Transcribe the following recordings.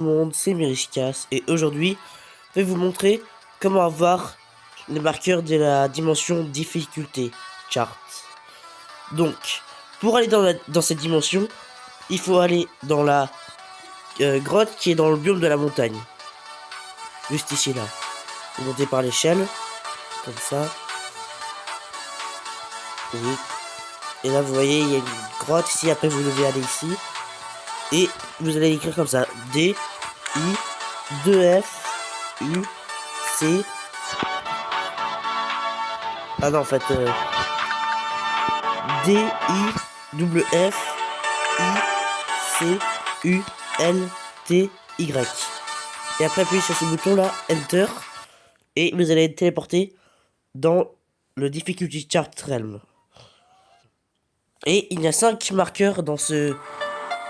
Tout le monde, c'est Miriscas et aujourd'hui je vais vous montrer comment avoir les marqueurs de la dimension difficulté chart. Donc pour aller dans cette dimension, il faut aller dans la grotte qui est dans le biome de la montagne. Juste ici là. Vous montez par l'échelle, comme ça. Oui. Et là vous voyez il y a une grotte ici, après vous devez aller ici. Et vous allez écrire comme ça. D, I, 2 F, U, C. Ah non, en fait, D, I, W, F, I, C, U, L, T, Y. Et après, appuyez sur ce bouton là, Enter. Et vous allez être téléporté dans le Difficulty Chart Realm. Et il y a 5 marqueurs dans ce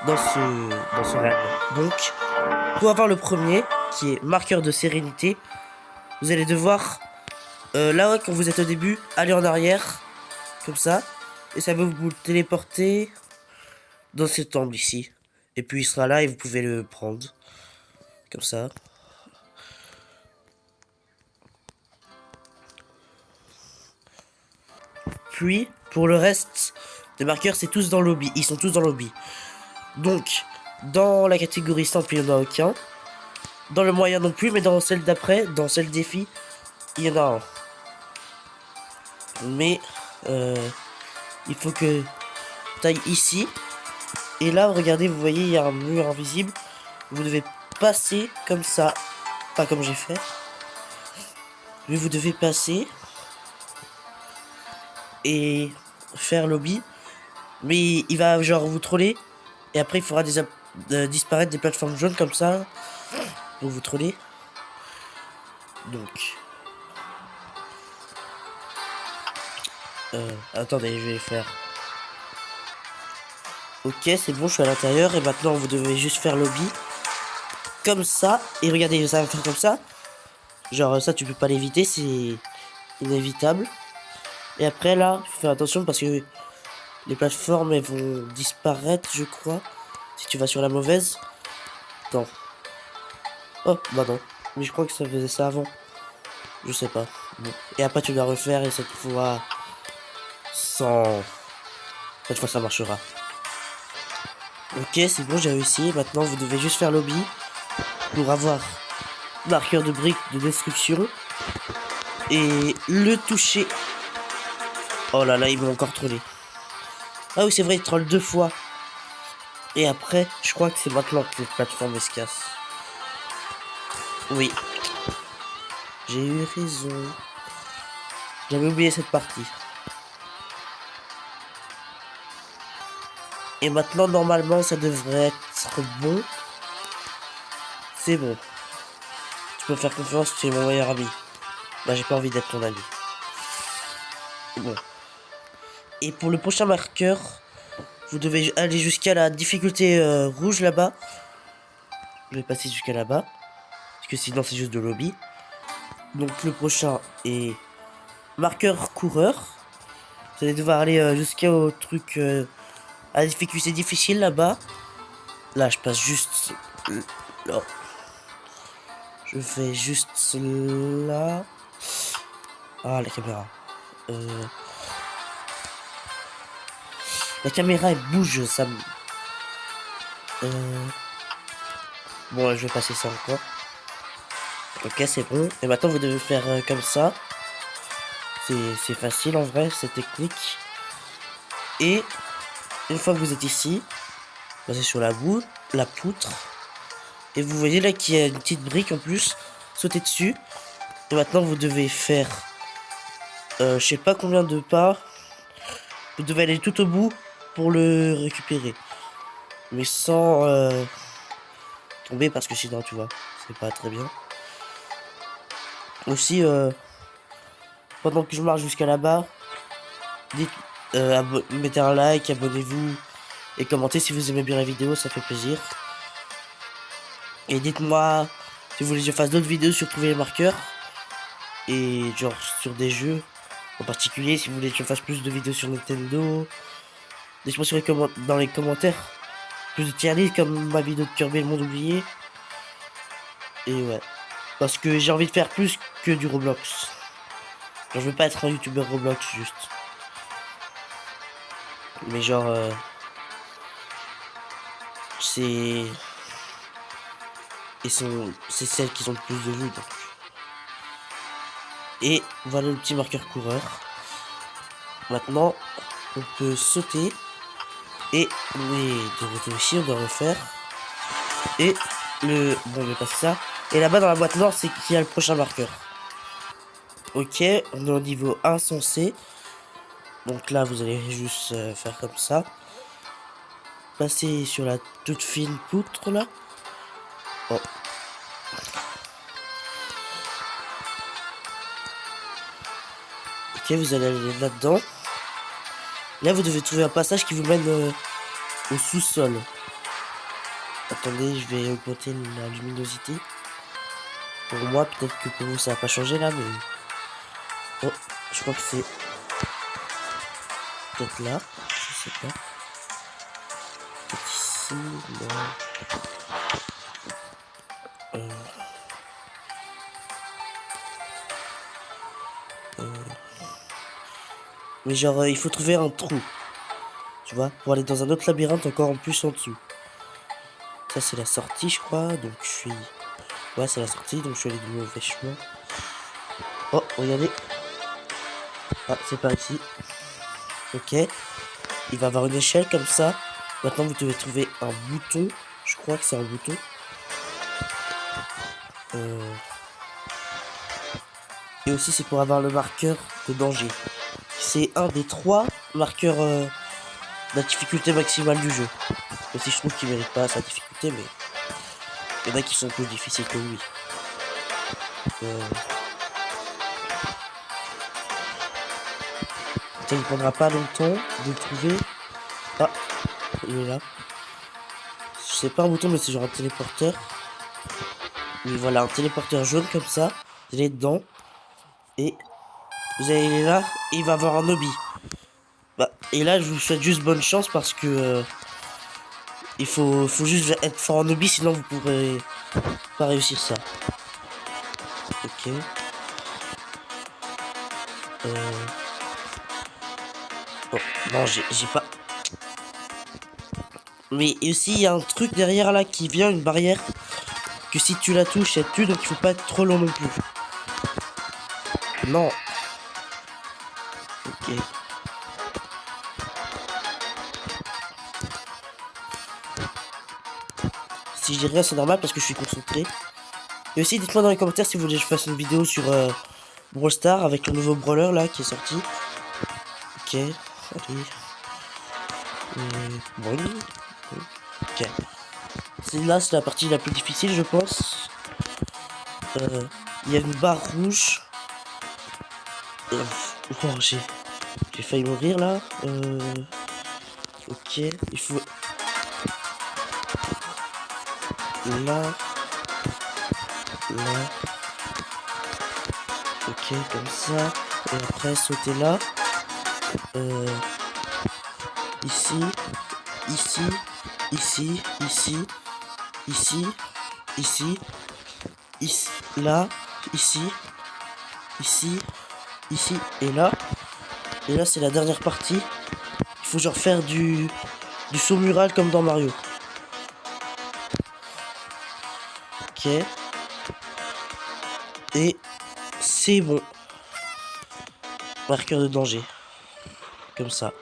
realm. Donc, pour avoir le premier, qui est marqueur de sérénité, vous allez devoir, là quand vous êtes au début, aller en arrière, comme ça, et ça va vous téléporter dans cet temple ici. Et puis il sera là et vous pouvez le prendre, comme ça. Puis, pour le reste des marqueurs, c'est tous dans le lobby, ils sont tous dans le lobby. Donc, dans la catégorie simple, il n'y en a aucun. Dans le moyen non plus, mais dans celle d'après, dans celle défi, il y en a un. Mais il faut que tu ailles ici. Et là, regardez, vous voyez, il y a un mur invisible. Vous devez passer comme ça. Pas comme j'ai fait. Mais vous devez passer. Et faire lobby. Mais il va genre vous troller. Et après, il fera disparaître des plateformes jaunes comme ça. Pour vous troller. Donc. Attendez, je vais faire. Ok, c'est bon, je suis à l'intérieur. Et maintenant, vous devez juste faire lobby. Comme ça. Et regardez, ça va faire comme ça. Genre, ça, tu peux pas l'éviter. C'est inévitable. Et après, là, fais attention parce que les plateformes, elles vont disparaître, je crois. Si tu vas sur la mauvaise. Non. Oh, bah non. Mais je crois que ça faisait ça avant. Je sais pas. Bon. Et après, tu dois refaire et cette fois... sans... Cette fois, ça marchera. Ok, c'est bon, j'ai réussi. Maintenant, vous devez juste faire lobby pour avoir marqueur de briques de destruction et le toucher. Oh là là, ils m'ont encore trollé. Ah oui, c'est vrai, ils trollent 2 fois. Et après, je crois que c'est maintenant que les plateformes se cassent. Oui. J'ai eu raison. J'avais oublié cette partie. Et maintenant, normalement, ça devrait être bon. C'est bon. Tu peux me faire confiance, tu es mon meilleur ami. Bah, j'ai pas envie d'être ton ami. Bon. Et pour le prochain marqueur, vous devez aller jusqu'à la difficulté rouge là-bas. Je vais passer jusqu'à là-bas. Parce que sinon, c'est juste de lobby. Donc, le prochain est marqueur coureur. Vous allez devoir aller jusqu'au truc à la difficulté difficile là-bas. Là, je passe juste là. Je fais juste là. Ah, la caméra. La caméra, elle bouge, ça me... Bon, je vais passer ça encore. Ok, c'est bon. Et maintenant, vous devez faire comme ça. C'est facile en vrai, c'est technique. Et une fois que vous êtes ici, passez sur la poutre. Et vous voyez là qu'il y a une petite brique en plus. Sautez dessus. Et maintenant, vous devez faire... je sais pas combien de pas. Vous devez aller tout au bout pour le récupérer. Mais sans tomber parce que sinon, tu vois, c'est pas très bien. Aussi, pendant que je marche jusqu'à là-bas, dites, mettez un like, abonnez-vous et commentez si vous aimez bien la vidéo, ça fait plaisir. Et dites-moi si vous voulez que je fasse d'autres vidéos sur trouver les marqueurs. Et genre sur des jeux en particulier, si vous voulez que je fasse plus de vidéos sur Nintendo. Dites-moi dans les commentaires plus de tier list comme ma vidéo de Kirby et le monde oublié. Et ouais. Parce que j'ai envie de faire plus que du Roblox. Je veux pas être un youtubeur Roblox juste. Mais genre, c'est... C'est celles qui ont le plus de vues, donc. Et voilà le petit marqueur coureur. Maintenant, on peut sauter. Et de aussi, on doit refaire. Et le... Bon, on va passer ça. Et là-bas, dans la boîte noire, c'est qu'il y a le prochain marqueur. Ok, on est au niveau insensé. Donc là, vous allez juste faire comme ça. Passer sur la toute fine poutre, là. Oh. Ok, vous allez aller là-dedans. Là, vous devez trouver un passage qui vous mène au sous-sol. Attendez, je vais augmenter la luminosité. Pour moi, peut-être que pour vous, ça va pas changer là, mais... Oh, je crois que c'est... Peut-être là, je sais pas. Peut-être ici, non. Mais genre, il faut trouver un trou. Tu vois, pour aller dans un autre labyrinthe encore en plus en dessous. Ça, c'est la sortie, je crois. Donc, je suis... Ouais, c'est la sortie, donc je suis allé du mauvais chemin. Oh, regardez. Ah, c'est par ici. Ok. Il va avoir une échelle comme ça. Maintenant, vous devez trouver un bouton. Je crois que c'est un bouton. Et aussi, c'est pour avoir le marqueur de danger. C'est un des 3 marqueurs de la difficulté maximale du jeu. Même si je trouve qu'il mérite pas sa difficulté, mais il y en a qui sont plus difficiles que lui. Ça ne prendra pas longtemps de le trouver. Ah, il est là. C'est pas un bouton, mais c'est genre un téléporteur. Oui, voilà, un téléporteur jaune comme ça. Vous allez dedans. Et vous allez aller là. Et il va avoir un hobby. Bah, et là, je vous souhaite juste bonne chance parce que... il faut juste être fort en hobby, sinon vous pourrez pas réussir ça. Ok. Oh, non, j'ai pas... Mais aussi, il y a un truc derrière là qui vient, une barrière. Que si tu la touches, elle tue, donc il faut pas être trop long non plus. Non. Ok. Si je dis rien, c'est normal parce que je suis concentré. Et aussi, dites-moi dans les commentaires si vous voulez que je fasse une vidéo sur Brawl Stars avec le nouveau brawler là qui est sorti. Ok. Allez. Bon. Ok. Là, c'est la partie la plus difficile, je pense. Il y a une barre rouge. Oh, j'ai failli mourir là. Ok. Il faut... Là. Là. Ok, comme ça. Et après, sauter là. Ici. Ici. Ici. Ici. Ici. Ici. Ici. Là. Ici. Ici. Ici. Et là. Et là, c'est la dernière partie. Il faut genre faire du saut mural comme dans Mario. Ok. Et c'est bon. Marqueur de danger. Comme ça.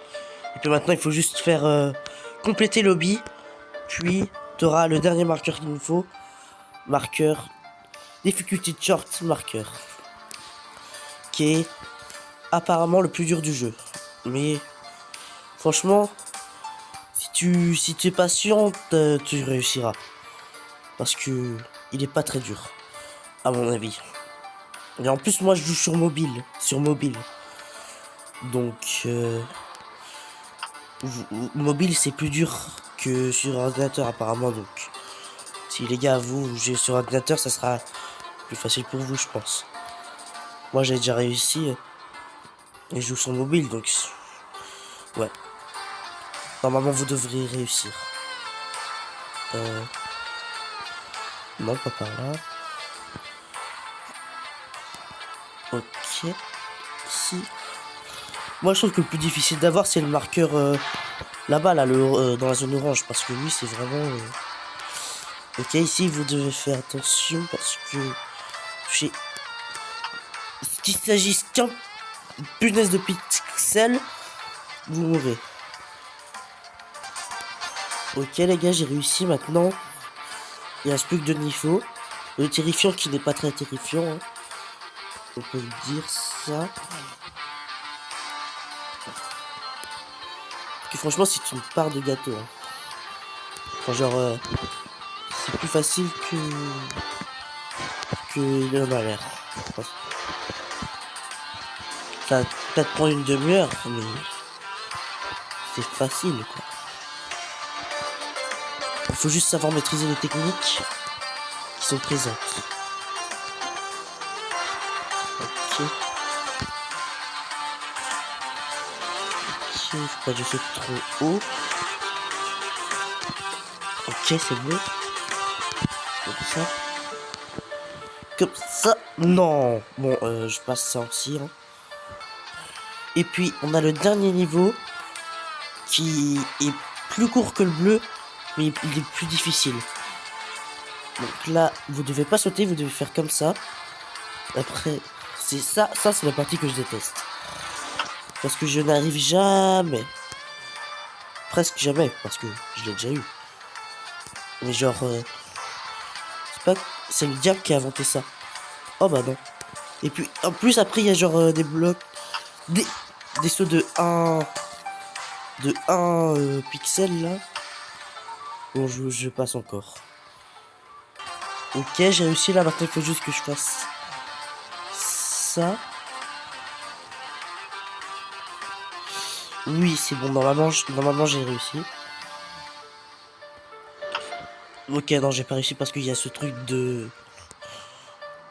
Et puis maintenant, il faut juste faire compléter l'hobby. Puis, tu auras le dernier marqueur qu'il nous faut. Marqueur. Difficulty short marqueur. Qui est apparemment le plus dur du jeu. Mais franchement, si tu es patient, tu réussiras. Parce que il est pas très dur. À mon avis. Et en plus, moi, je joue sur mobile. Sur mobile. Donc, mobile, c'est plus dur que sur ordinateur, apparemment. Donc, si les gars, vous jouez sur ordinateur, ça sera plus facile pour vous, je pense. Moi, j'ai déjà réussi. Et je joue sur mobile, donc... Ouais. Normalement, vous devriez réussir. Non, pas par là. Ok. Ici. Moi je trouve que le plus difficile d'avoir c'est le marqueur là-bas, là, dans la zone orange. Parce que lui c'est vraiment... Ok, ici vous devez faire attention parce que... J'ai... Qu'il s'agisse qu'un punaise de pixels, vous mourrez. Ok les gars, j'ai réussi maintenant. Il reste plus que 2 niveaux. Le terrifiant qui n'est pas très terrifiant. Hein. On peut dire ça. Que franchement c'est une part de gâteau. Hein. Enfin, genre c'est plus facile que il en a l'air. Enfin, ça va peut-être prendre une demi-heure, mais c'est facile quoi. Il faut juste savoir maîtriser les techniques qui sont présentes. Ok. Ok, faut pas que je saute trop haut. Ok, c'est bon. Comme ça. Comme ça. Non. Bon, je passe ça aussi. Hein. Et puis, on a le dernier niveau qui est plus court que le bleu, mais il est plus difficile. Donc là, vous devez pas sauter, vous devez faire comme ça. Après, c'est ça c'est la partie que je déteste. Parce que je n'arrive jamais. Presque jamais, parce que je l'ai déjà eu. Mais genre, c'est le diable qui a inventé ça. Oh bah non. Et puis, en plus, après, il y a genre des blocs, des sauts de 1 pixel là. Bon, je passe encore. Ok, j'ai réussi là. Maintenant, il faut juste que je fasse ça. Oui, c'est bon. Normalement j'ai réussi. Ok, non, j'ai pas réussi parce qu'il y a ce truc de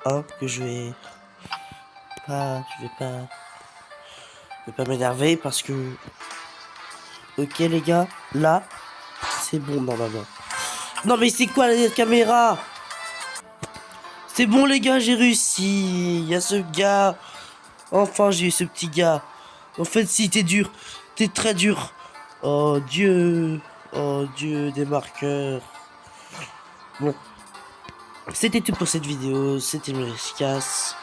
1 que je vais pas m'énerver parce que... Ok, les gars, là, c'est bon normalement. Non, mais c'est quoi la caméra? C'est bon, les gars, j'ai réussi. Il y a ce gars. Enfin, j'ai eu ce petit gars. En fait, si, t'es dur. T'es très dur. Oh, Dieu. Oh, Dieu, des marqueurs. Bon. C'était tout pour cette vidéo. C'était Meriscas.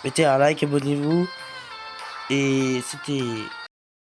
Mettez un like, abonnez-vous. Et c'était